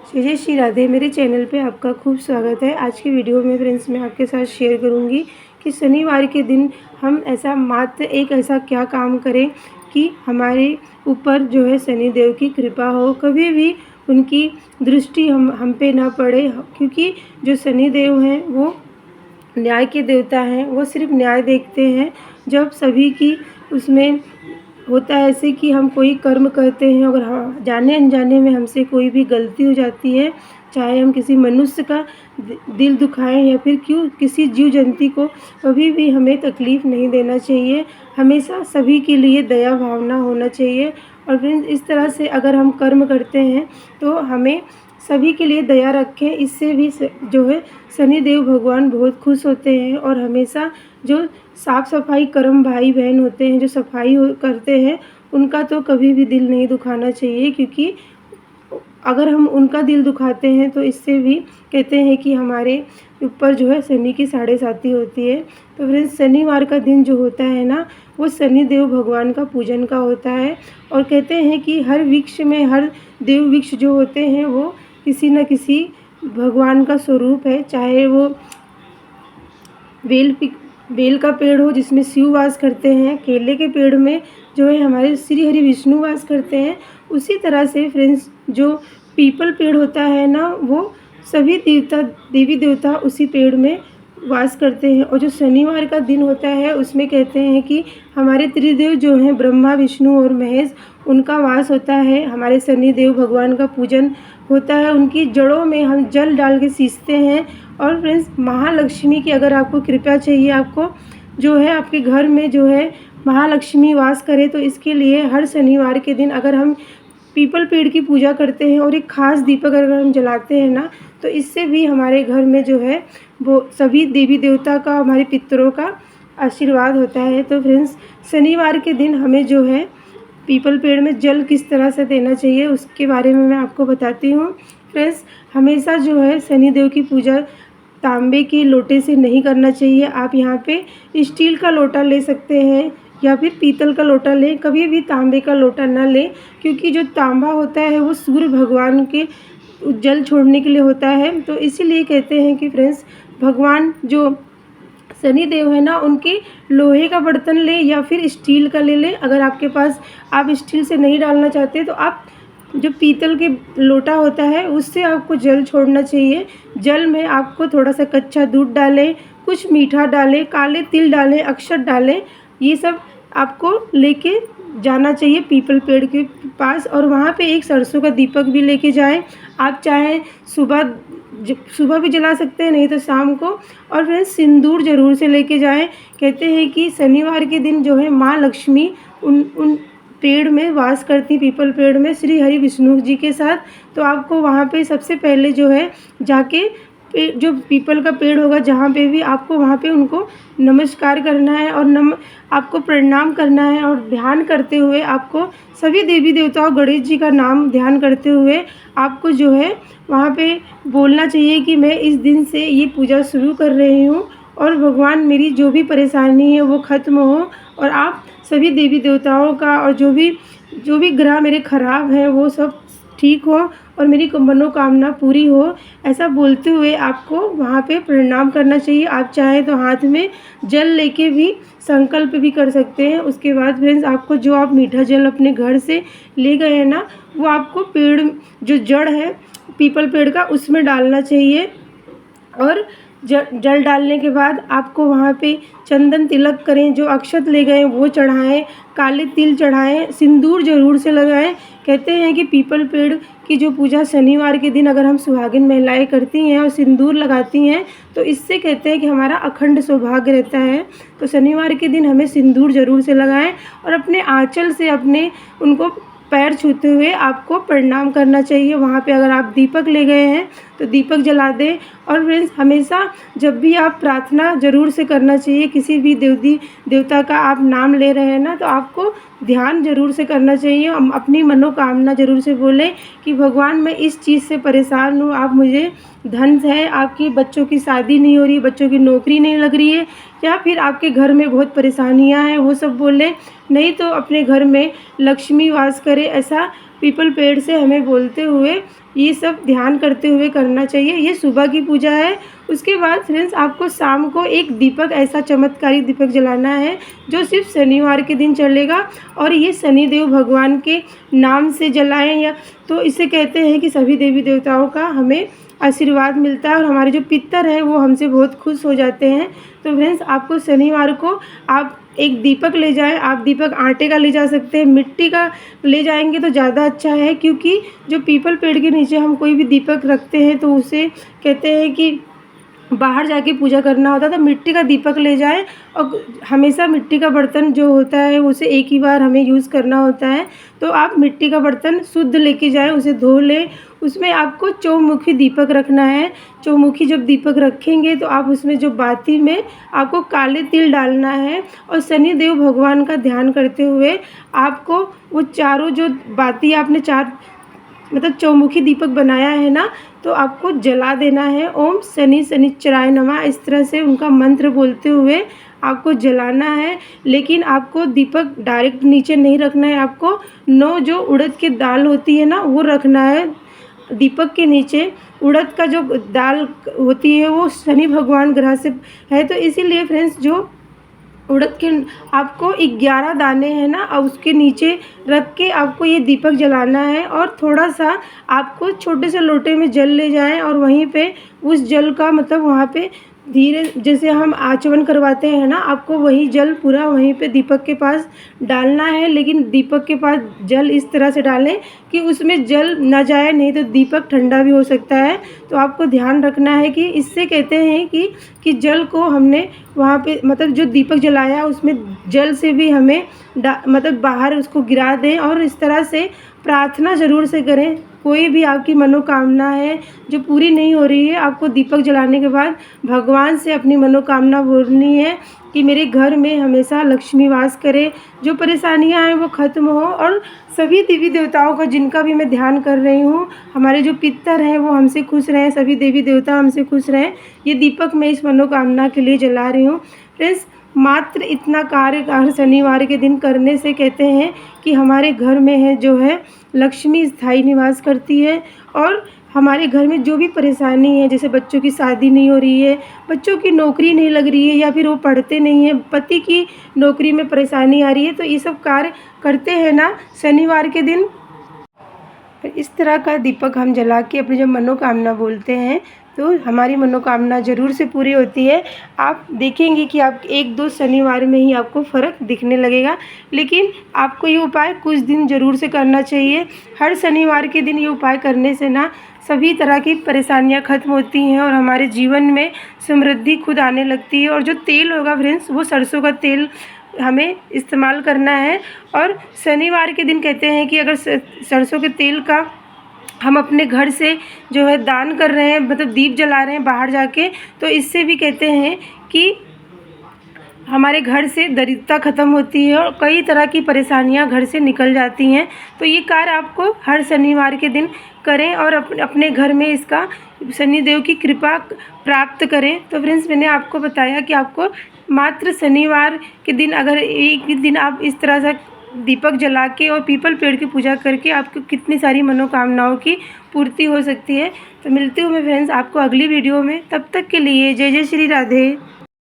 जय जय श्री राधे। मेरे चैनल पे आपका खूब स्वागत है। आज की वीडियो में फ्रेंड्स मैं आपके साथ शेयर करूंगी कि शनिवार के दिन हम ऐसा मात्र एक ऐसा क्या काम करें कि हमारे ऊपर जो है शनि देव की कृपा हो, कभी भी उनकी दृष्टि हम पे ना पड़े। क्योंकि जो शनि देव हैं वो न्याय के देवता हैं, वो सिर्फ न्याय देखते हैं। जब सभी की उसमें होता है ऐसे कि हम कोई कर्म करते हैं, अगर हाँ जाने अनजाने में हमसे कोई भी गलती हो जाती है, चाहे हम किसी मनुष्य का दिल दुखाएं या फिर क्यों किसी जीव जंतु को, कभी भी हमें तकलीफ़ नहीं देना चाहिए। हमेशा सभी के लिए दया भावना होना चाहिए। और फ्रेंड्स इस तरह से अगर हम कर्म करते हैं तो हमें सभी के लिए दया रखें। इससे भी जो है शनि देव भगवान बहुत खुश होते हैं। और हमेशा जो साफ़ सफाई कर्म भाई बहन होते हैं, जो सफाई करते हैं, उनका तो कभी भी दिल नहीं दुखाना चाहिए। क्योंकि अगर हम उनका दिल दुखाते हैं तो इससे भी कहते हैं कि हमारे ऊपर जो है शनि की साढ़े साती होती है। तो फ्रेंड्स शनिवार का दिन जो होता है ना, वो शनि देव भगवान का पूजन का होता है। और कहते हैं कि हर वृक्ष में, हर देव वृक्ष जो होते हैं वो किसी न किसी भगवान का स्वरूप है। चाहे वो बेल का पेड़ हो जिसमें शिव वास करते हैं, केले के पेड़ में जो है हमारे श्री हरि विष्णु वास करते हैं। उसी तरह से फ्रेंड्स जो पीपल पेड़ होता है ना, वो सभी देवी देवता उसी पेड़ में वास करते हैं। और जो शनिवार का दिन होता है उसमें कहते हैं कि हमारे त्रिदेव जो हैं ब्रह्मा विष्णु और महेश, उनका वास होता है। हमारे शनि देव भगवान का पूजन होता है, उनकी जड़ों में हम जल डाल के सींचते हैं। और फ्रेंड्स महालक्ष्मी की अगर आपको कृपा चाहिए, आपको जो है आपके घर में जो है महालक्ष्मी वास करे, तो इसके लिए हर शनिवार के दिन अगर हम पीपल पेड़ की पूजा करते हैं और एक ख़ास दीपक अगर हम जलाते हैं ना, तो इससे भी हमारे घर में जो है वो सभी देवी देवता का, हमारे पितरों का आशीर्वाद होता है। तो फ्रेंड्स शनिवार के दिन हमें जो है पीपल पेड़ में जल किस तरह से देना चाहिए उसके बारे में मैं आपको बताती हूँ। फ्रेंड्स हमेशा जो है शनि देव की पूजा तांबे के लोटे से नहीं करना चाहिए। आप यहाँ पे स्टील का लोटा ले सकते हैं या फिर पीतल का लोटा लें, कभी भी तांबे का लोटा ना लें। क्योंकि जो तांबा होता है वो सूर्य भगवान के जल छोड़ने के लिए होता है। तो इसीलिए कहते हैं कि फ्रेंड्स भगवान जो शनि देव है ना, उनके लोहे का बर्तन ले या फिर स्टील का ले लें। अगर आपके पास आप स्टील से नहीं डालना चाहते तो आप जो पीतल के लोटा होता है उससे आपको जल छोड़ना चाहिए। जल में आपको थोड़ा सा कच्चा दूध डालें, कुछ मीठा डालें, काले तिल डालें, अक्षत डालें, ये सब आपको लेके जाना चाहिए पीपल पेड़ के पास। और वहाँ पे एक सरसों का दीपक भी लेके जाएं। आप चाहें सुबह भी जला सकते हैं, नहीं तो शाम को। और फिर सिंदूर ज़रूर से लेके जाएं। कहते हैं कि शनिवार के दिन जो है माँ लक्ष्मी उन पेड़ में वास करती, पीपल पेड़ में श्री हरि विष्णु जी के साथ। तो आपको वहाँ पे सबसे पहले जो है जाके जो पीपल का पेड़ होगा जहाँ पे भी, आपको वहाँ पे उनको नमस्कार करना है और आपको प्रणाम करना है। और ध्यान करते हुए आपको सभी देवी देवताओं, गणेश जी का नाम ध्यान करते हुए आपको जो है वहाँ पे बोलना चाहिए कि मैं इस दिन से ये पूजा शुरू कर रही हूँ और भगवान मेरी जो भी परेशानी है वो ख़त्म हो। और आप सभी देवी देवताओं का और जो भी ग्रह मेरे ख़राब हैं वो सब ठीक हो और मेरी मनोकामना पूरी हो, ऐसा बोलते हुए आपको वहाँ पे प्रणाम करना चाहिए। आप चाहें तो हाथ में जल लेके भी संकल्प भी कर सकते हैं। उसके बाद फ्रेंड्स आपको जो आप मीठा जल अपने घर से ले गए हैं ना, वो आपको पेड़ जो जड़ है पीपल पेड़ का उसमें डालना चाहिए। और जल डालने के बाद आपको वहाँ पे चंदन तिलक करें, जो अक्षत ले गए वो चढ़ाएं, काले तिल चढ़ाएं, सिंदूर ज़रूर से लगाएं। कहते हैं कि पीपल पेड़ की जो पूजा शनिवार के दिन अगर हम सुहागिन महिलाएं करती हैं और सिंदूर लगाती हैं तो इससे कहते हैं कि हमारा अखंड सौभाग्य रहता है। तो शनिवार के दिन हमें सिंदूर ज़रूर से लगाएं और अपने आंचल से अपने उनको पैर छूते हुए आपको प्रणाम करना चाहिए। वहाँ पे अगर आप दीपक ले गए हैं तो दीपक जला दें। और फ्रेंड्स हमेशा जब भी आप प्रार्थना ज़रूर से करना चाहिए, किसी भी देवता का आप नाम ले रहे हैं ना, तो आपको ध्यान ज़रूर से करना चाहिए। अपनी मनोकामना ज़रूर से बोलें कि भगवान मैं इस चीज़ से परेशान हूँ, आप मुझे धन है, आपकी बच्चों की शादी नहीं हो रही, बच्चों की नौकरी नहीं लग रही है, या फिर आपके घर में बहुत परेशानियाँ हैं, वो सब बोलें। नहीं तो अपने घर में लक्ष्मी वास करे, ऐसा पीपल पेड़ से हमें बोलते हुए ये सब ध्यान करते हुए करना चाहिए। ये सुबह की पूजा है। उसके बाद फ्रेंड्स आपको शाम को एक दीपक, ऐसा चमत्कारी दीपक जलाना है जो सिर्फ शनिवार के दिन चलेगा, और ये शनिदेव भगवान के नाम से जलाएं। या तो इसे कहते हैं कि सभी देवी देवताओं का हमें आशीर्वाद मिलता है और हमारे जो पितर हैं वो हमसे बहुत खुश हो जाते हैं। तो फ्रेंड्स आपको शनिवार को आप एक दीपक ले जाएं। आप दीपक आटे का ले जा सकते हैं, मिट्टी का ले जाएंगे तो ज़्यादा अच्छा है, क्योंकि जो पीपल पेड़ के नीचे हम कोई भी दीपक रखते हैं तो उसे कहते हैं कि बाहर जाके पूजा करना होता है। तो मिट्टी का दीपक ले जाएं, और हमेशा मिट्टी का बर्तन जो होता है उसे एक ही बार हमें यूज़ करना होता है। तो आप मिट्टी का बर्तन शुद्ध लेके जाएं, उसे धो लें। उसमें आपको चौमुखी दीपक रखना है। चौमुखी जब दीपक रखेंगे तो आप उसमें जो बाती में आपको काले तिल डालना है, और शनिदेव भगवान का ध्यान करते हुए आपको वो चारों जो बाती आपने चार मतलब चौमुखी दीपक बनाया है ना, तो आपको जला देना है। ओम शनि शनिश्चराय नमः, इस तरह से उनका मंत्र बोलते हुए आपको जलाना है। लेकिन आपको दीपक डायरेक्ट नीचे नहीं रखना है, आपको 9 जो उड़द की दाल होती है ना वो रखना है दीपक के नीचे। उड़द का जो दाल होती है वो शनि भगवान ग्रह से है, तो इसीलिए फ्रेंड्स जो उड़द के आपको 11 दाने हैं ना, और उसके नीचे रख के आपको ये दीपक जलाना है। और थोड़ा सा आपको छोटे से लोटे में जल ले जाएं, और वहीं पे उस जल का मतलब वहाँ पे धीरे जैसे हम आचमन करवाते हैं ना, आपको वही जल पूरा वहीं पे दीपक के पास डालना है। लेकिन दीपक के पास जल इस तरह से डालें कि उसमें जल ना जाए, नहीं तो दीपक ठंडा भी हो सकता है। तो आपको ध्यान रखना है कि इससे कहते हैं कि जल को हमने वहाँ पे मतलब जो दीपक जलाया उसमें जल से भी हमें मतलब बाहर उसको गिरा दें। और इस तरह से प्रार्थना ज़रूर से करें। कोई भी आपकी मनोकामना है जो पूरी नहीं हो रही है, आपको दीपक जलाने के बाद भगवान से अपनी मनोकामना बोलनी है कि मेरे घर में हमेशा लक्ष्मी वास करे, जो परेशानियां हैं वो ख़त्म हो, और सभी देवी देवताओं का जिनका भी मैं ध्यान कर रही हूँ, हमारे जो पितर हैं वो हमसे खुश रहें, सभी देवी देवता हमसे खुश रहें। ये दीपक मैं इस मनोकामना के लिए जला रही हूँ। फ्रेंड्स मात्र इतना कार्य हर शनिवार के दिन करने से कहते हैं कि हमारे घर में है जो है लक्ष्मी स्थायी निवास करती है। और हमारे घर में जो भी परेशानी है, जैसे बच्चों की शादी नहीं हो रही है, बच्चों की नौकरी नहीं लग रही है, या फिर वो पढ़ते नहीं हैं, पति की नौकरी में परेशानी आ रही है, तो ये सब कार्य करते हैं ना शनिवार के दिन, इस तरह का दीपक हम जला के अपनी जब मनोकामना बोलते हैं तो हमारी मनोकामना ज़रूर से पूरी होती है। आप देखेंगे कि आप 1-2 शनिवार में ही आपको फ़र्क दिखने लगेगा। लेकिन आपको ये उपाय कुछ दिन ज़रूर से करना चाहिए। हर शनिवार के दिन ये उपाय करने से ना सभी तरह की परेशानियां ख़त्म होती हैं और हमारे जीवन में समृद्धि खुद आने लगती है। और जो तेल होगा फ्रेंड्स, वो सरसों का तेल हमें इस्तेमाल करना है। और शनिवार के दिन कहते हैं कि अगर सरसों के तेल का हम अपने घर से जो है दान कर रहे हैं, मतलब दीप जला रहे हैं बाहर जाके, तो इससे भी कहते हैं कि हमारे घर से दरिद्रता ख़त्म होती है और कई तरह की परेशानियां घर से निकल जाती हैं। तो ये कार्य आपको हर शनिवार के दिन करें और अपने घर में इसका शनिदेव की कृपा प्राप्त करें। तो फ्रेंड्स मैंने आपको बताया कि आपको मात्र शनिवार के दिन अगर एक दिन आप इस तरह से दीपक जला के और पीपल पेड़ की पूजा करके आपको कितनी सारी मनोकामनाओं की पूर्ति हो सकती है। तो मिलती हूँ मैं फ्रेंड्स आपको अगली वीडियो में। तब तक के लिए जय जय श्री राधे।